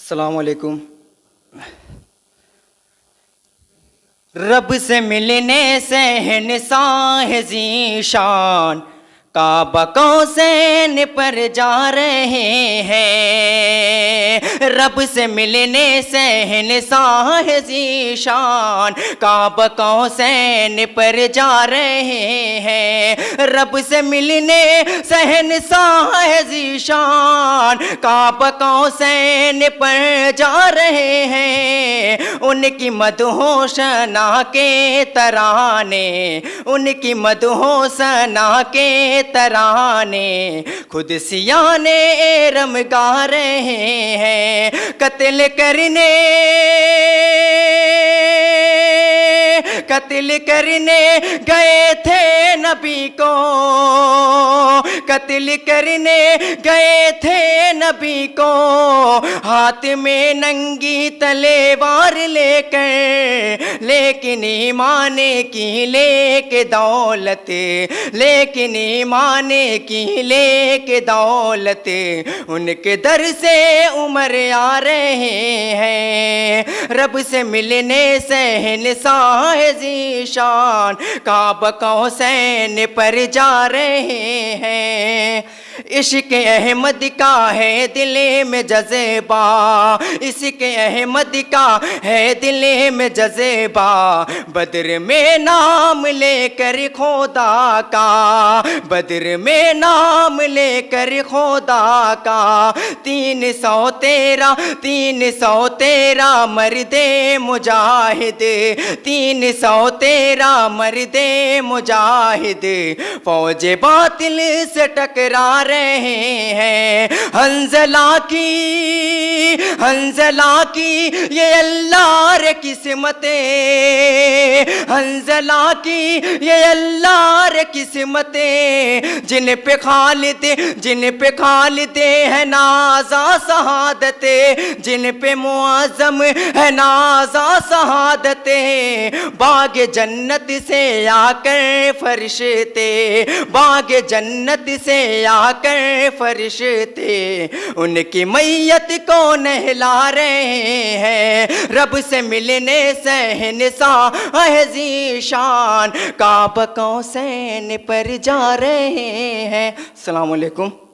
السلام علیکم۔ رب سے ملنے سے انسان ہے ذیشان، کعبہ کوسین پر جا رہے ہیں۔ رب سے ملنے سے انسان ہے ذیشان، کعبہ کوسین پر جا رہے ہیں۔ رب سے ملنے سے انسان ہے ذیشان، کعبہ کوسین پر جا رہے ہیں۔ ان کی مدحوں ثنا کے ترانے، ان کی مدحوں ثنا کے ترانے، خود سیانے ارم گا رہے ہیں۔ قتل کرنے گئے تھے نبی کو، قتل کرنے گئے تھے نبی کو، ہاتھ میں ننگی تلوار لے کر، لیکن ایمان کی لے کے دولت، لیکن ایمان کی لے کے دولت، ان کے در سے عمر آ رہے ہیں۔ رب سے ملنے سے انسان ہے ذیشان، کعبہ کوسین پر جا رہے ہیں۔ عشق احمد کا ہے دل میں جذبہ، عشق احمد کا ہے دل میں جذبہ، بدر میں نام لے کر خدا کا، بدر میں نام لے کر خدا کا، 313 مرد مجاہد، 313 مرد مجاہد، فوج باطل سے ٹکرا رہے ہیں۔ حنظلہ کی یہ اللہ رے قسمتیں، حنظلہ کی یہ اللہ رے قسمتیں، جن پہ خالد ہے نازا شہادت، جن پہ معظم ہے نازا شہادت، باغ جنت سے آ کر فرشتے، باغ جنت سے آ کر فرشتے، ان کی میت کو نہلا رہے ہیں۔ رب سے ملنے سے انسان ہے ذیشان، کعبہ کوسین پر جا رہے ہیں۔ السلام علیکم۔